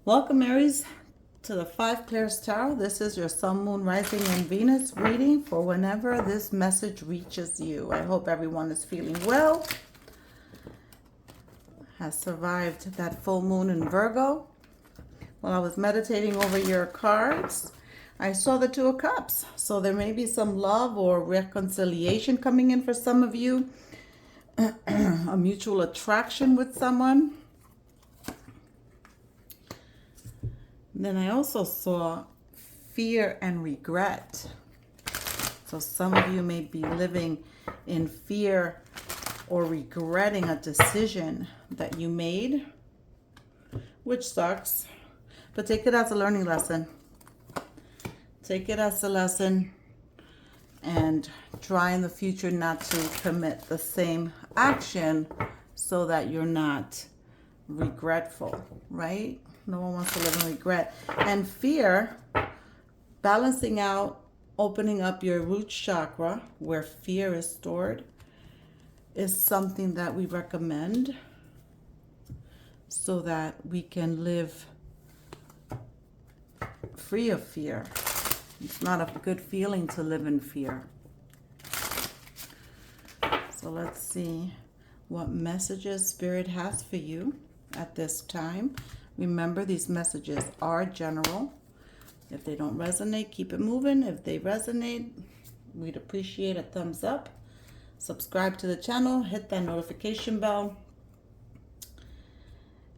Welcome, Aries, to the Five Pairs Tarot. This is your Sun, Moon, Rising, and Venus reading for whenever this message reaches you. I hope everyone is feeling well, has survived that full moon in Virgo. While I was meditating over your cards, I saw the Two of Cups. So there may be some love or reconciliation coming in for some of you, a mutual attraction with someone. Then I also saw fear and regret. So some of you may be living in fear or regretting a decision that you made, which sucks. But take it as a learning lesson. Take it as a lesson and try in the future not to commit the same action so that you're not regretful, right? No one wants to live in regret. And fear, balancing out, opening up your root chakra where fear is stored, is something that we recommend so that we can live free of fear. It's not a good feeling to live in fear. So let's see what messages Spirit has for you at this time. Remember, these messages are general. If they don't resonate, keep it moving. If they resonate, we'd appreciate a thumbs up. Subscribe to the channel, hit that notification bell,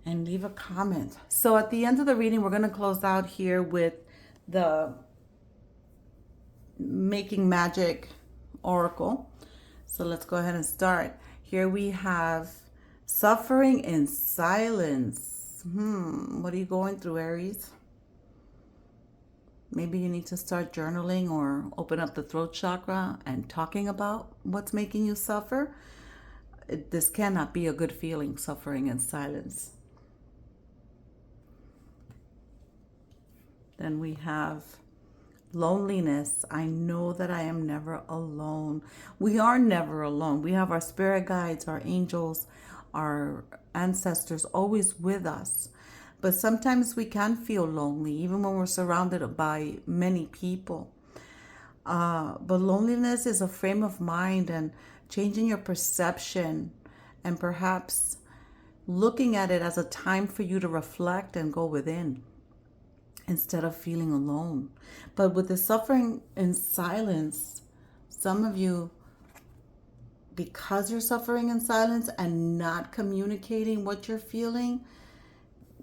and leave a comment. So at the end of the reading, we're going to close out here with the Making Magic Oracle. So let's go ahead and start. Here we have suffering in silence. What are you going through, Aries? Maybe you need to start journaling or open up the throat chakra and talking about what's making you suffer. This cannot be a good feeling, suffering in silence. Then we have loneliness. I know that I am never alone. We are never alone. We have our spirit guides, our angels, our ancestors always with us. But sometimes we can feel lonely, even when we're surrounded by many people. But loneliness is a frame of mind, and changing your perception and perhaps looking at it as a time for you to reflect and go within instead of feeling alone. But with the suffering in silence, some of you, because you're suffering in silence and not communicating what you're feeling,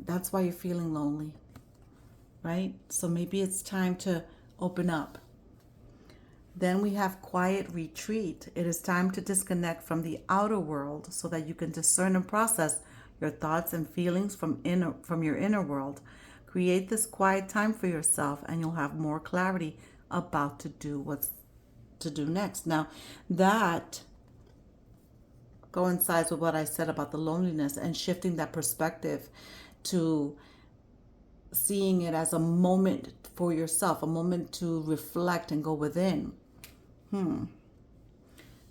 that's why you're feeling lonely, right? So maybe it's time to open up. Then we have quiet retreat. It is time to disconnect from the outer world so that you can discern and process your thoughts and feelings from your inner world. Create this quiet time for yourself and you'll have more clarity about to do what's to do next. Now, that coincides with what I said about the loneliness and shifting that perspective to seeing it as a moment for yourself, a moment to reflect and go within. Then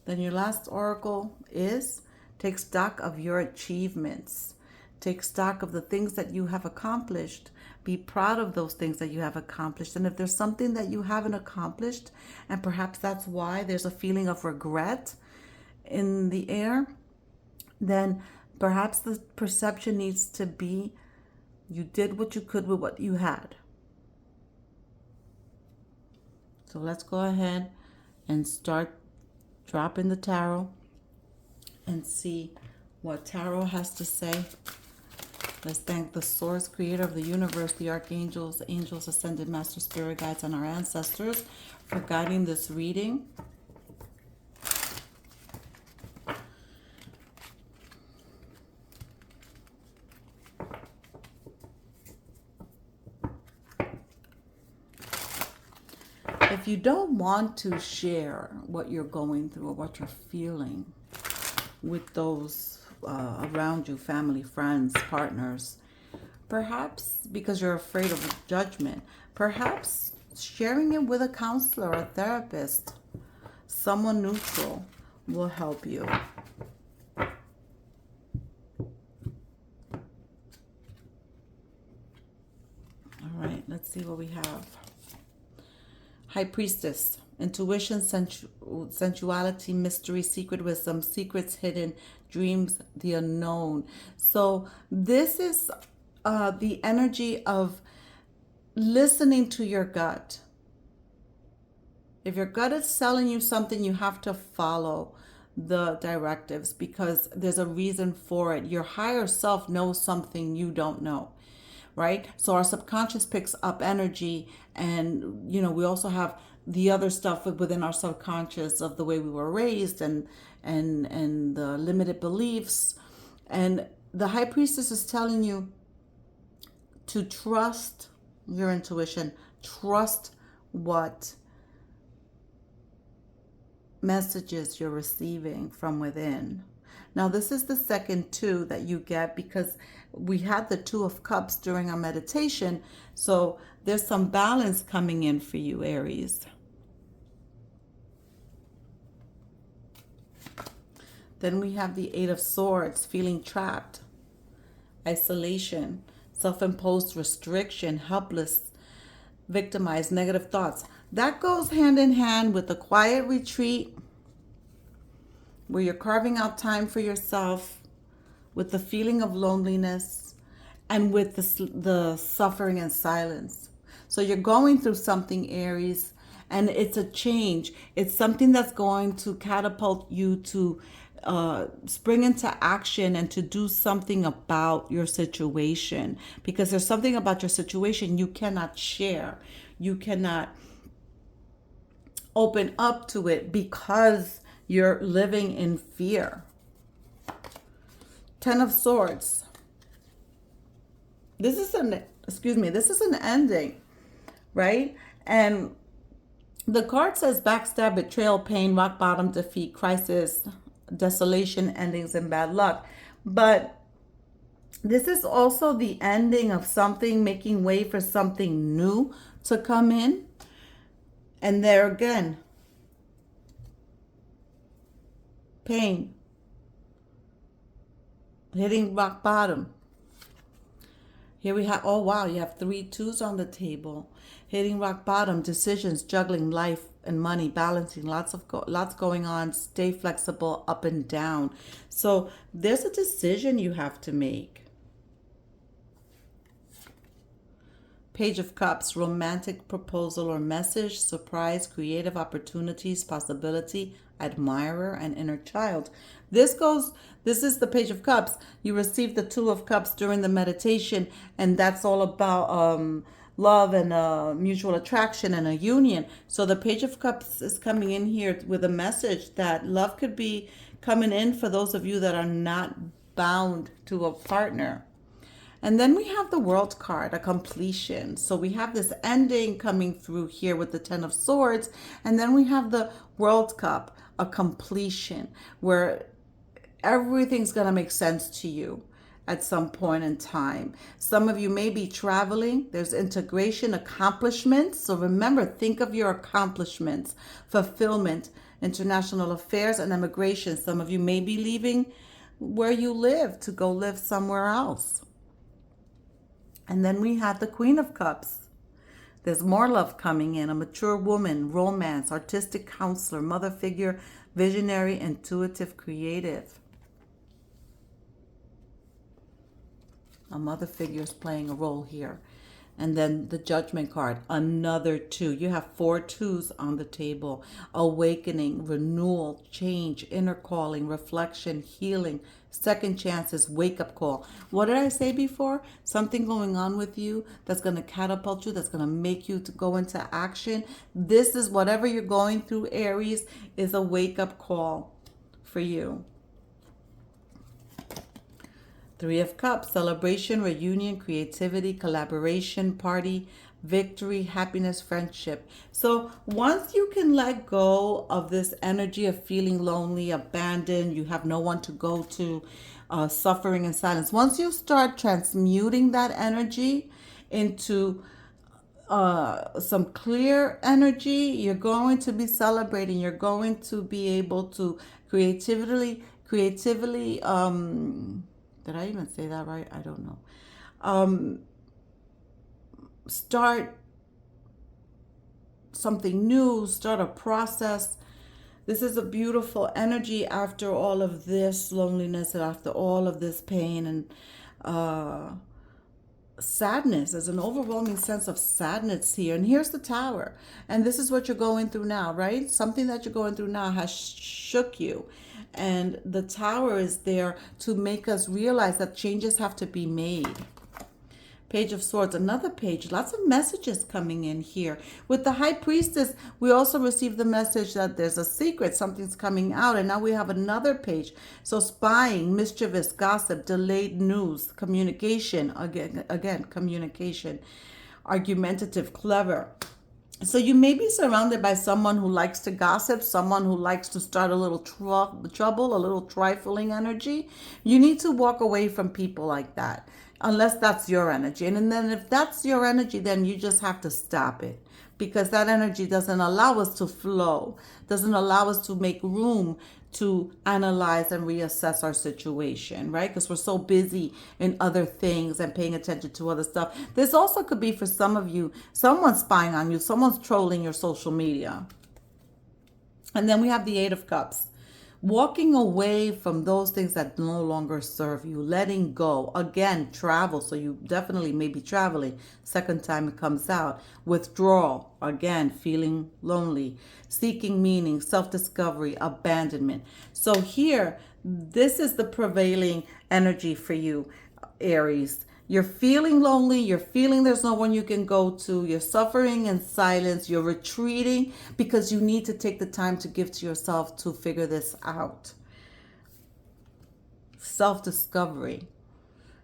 your last oracle is take stock of your achievements. Take stock of the things that you have accomplished. Be proud of those things that you have accomplished. And if there's something that you haven't accomplished, and perhaps that's why there's a feeling of regret in the air, then perhaps the perception needs to be you did what you could with what you had. So let's go ahead and start dropping the tarot and see what tarot has to say. Let's thank the source, creator of the universe, the archangels, angels, ascended master, spirit guides, and our ancestors for guiding this reading. If you don't want to share what you're going through or what you're feeling with those around you, family, friends, partners, perhaps because you're afraid of judgment, perhaps sharing it with a counselor, a therapist, someone neutral will help you. Let's see what we have. High Priestess. Intuition, sensuality, mystery, secret wisdom, secrets hidden, dreams, the unknown. So this is the energy of listening to your gut. If your gut is telling you something, you have to follow the directives because there's a reason for it. Your higher self knows something you don't know, right? So our subconscious picks up energy, and we also have the other stuff within our subconscious of the way we were raised and the limited beliefs. And the High Priestess is telling you to trust your intuition, trust what messages you're receiving from within. Now, this is the second two that you get because we had the Two of Cups during our meditation. So there's some balance coming in for you, Aries. Then we have the Eight of Swords, feeling trapped, isolation, self-imposed restriction, helpless, victimized, negative thoughts. That goes hand in hand with the quiet retreat where you're carving out time for yourself, with the feeling of loneliness, and with the suffering and silence. So you're going through something, Aries, and it's a change. It's something that's going to catapult you to spring into action and to do something about your situation, because there's something about your situation you cannot share. You cannot open up to it because you're living in fear. Ten of Swords. This is an ending, right? And the card says backstab, betrayal, pain, rock bottom, defeat, crisis, desolation, endings, and bad luck. But this is also the ending of something, making way for something new to come in. And there again, pain, hitting rock bottom. Here we have, oh wow, you have 3 twos on the table. Hitting rock bottom, decisions, juggling life and money, balancing, lots going on, stay flexible, up and down. So there's a decision you have to make. Page of Cups, romantic proposal or message, surprise, creative opportunities, possibility, admirer, and inner child. This is the Page of Cups. You received the Two of Cups during the meditation, and that's all about love and mutual attraction and a union. So the Page of Cups is coming in here with a message that love could be coming in for those of you that are not bound to a partner. And then we have the World card, a completion. So we have this ending coming through here with the Ten of Swords. And then we have the World Cup, a completion, where everything's going to make sense to you at some point in time. Some of you may be traveling. There's integration, accomplishments. So remember, think of your accomplishments, fulfillment, international affairs, and immigration. Some of you may be leaving where you live to go live somewhere else. And then we have the Queen of Cups. There's more love coming in, a mature woman, romance, artistic counselor, mother figure, visionary, intuitive, creative. A mother figure is playing a role here. And then the Judgment card, another 2. You have 4 twos on the table. Awakening, renewal, change, inner calling, reflection, healing, second chances, wake-up call. What did I say before? Something going on with you that's going to catapult you, that's going to make you to go into action. This is whatever you're going through, Aries, is a wake-up call for you. 3 of Cups, celebration, reunion, creativity, collaboration, party, victory, happiness, friendship. So once you can let go of this energy of feeling lonely, abandoned, you have no one to go to, suffering and silence. Once you start transmuting that energy into some clear energy, you're going to be celebrating. You're going to be able to creatively, did I even say that right? I don't know. start something new, start a process. This is a beautiful energy after all of this loneliness and after all of this pain and sadness. There's an overwhelming sense of sadness here. And here's the Tower. And this is what you're going through now, right? Something that you're going through now has shook you. And the Tower is there to make us realize that changes have to be made. Page of Swords, another page, lots of messages coming in here. With the High Priestess, we also received the message that there's a secret, something's coming out, and now we have another page. So spying, mischievous, gossip, delayed news, communication, again, communication, argumentative, clever. So you may be surrounded by someone who likes to gossip, someone who likes to start a little trouble, a little trifling energy. You need to walk away from people like that, unless that's your energy. And then if that's your energy, then you just have to stop it, because that energy doesn't allow us to flow, doesn't allow us to make room to analyze and reassess our situation, right? Because we're so busy in other things and paying attention to other stuff. This also could be for some of you, someone's spying on you, someone's trolling your social media. And then we have the Eight of Cups. Walking away from those things that no longer serve you, letting go. Again, travel. So you definitely may be traveling. Second time it comes out. Withdrawal. Again, feeling lonely. Seeking meaning, self-discovery, abandonment. So here, this is the prevailing energy for you, Aries. You're feeling lonely. You're feeling there's no one you can go to. You're suffering in silence. You're retreating because you need to take the time to give to yourself to figure this out. Self-discovery.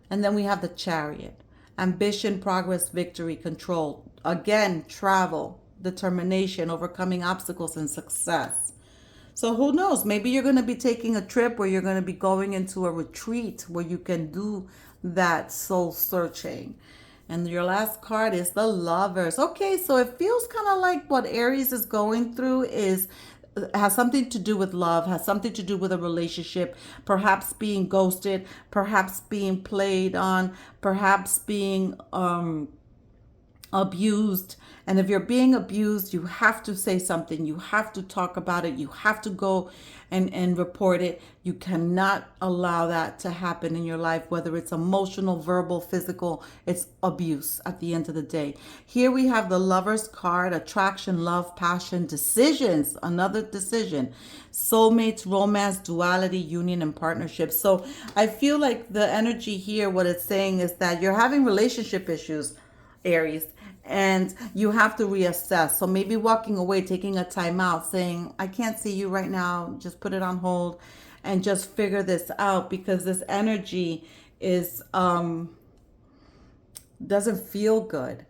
And then we have the Chariot. Ambition, progress, victory, control. Again, travel, determination, overcoming obstacles, and success. So who knows? Maybe you're going to be taking a trip where you're going to be going into a retreat where you can do that soul searching. And your last card is the Lovers. Okay, so it feels kind of like what Aries is going through has something to do with love, has something to do with a relationship, perhaps being ghosted, perhaps being played on, perhaps being abused. And if you're being abused, you have to say something. You have to talk about it. You have to go and report it. You cannot allow that to happen in your life, whether it's emotional, verbal, physical. It's abuse at the end of the day. Here we have the Lovers card, attraction, love, passion, decisions, another decision, soulmates, romance, duality, union, and partnership. So I feel like the energy here, what it's saying is that you're having relationship issues, Aries, and you have to reassess. So maybe walking away, taking a time out, saying, I can't see you right now, just put it on hold and just figure this out, because this energy is doesn't feel good.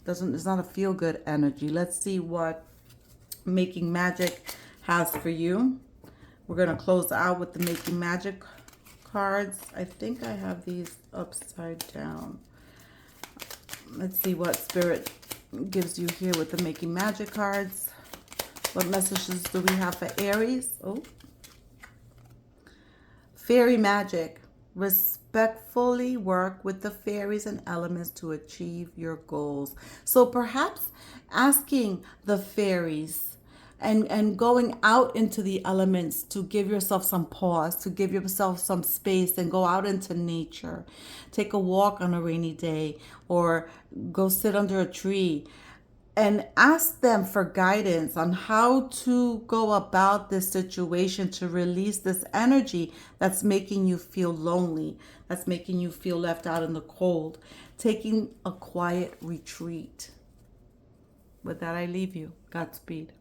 It's not a feel good energy. Let's see what Making Magic has for you. We're going to close out with the Making Magic cards. I think I have these upside down. Let's see what Spirit gives you here with the Making Magic cards. What messages do we have for Aries? Oh. Fairy magic. Respectfully work with the fairies and elements to achieve your goals. So perhaps asking the fairies and going out into the elements to give yourself some pause, to give yourself some space and go out into nature. Take a walk on a rainy day or go sit under a tree and ask them for guidance on how to go about this situation to release this energy that's making you feel lonely, that's making you feel left out in the cold. Taking a quiet retreat. With that, I leave you. Godspeed.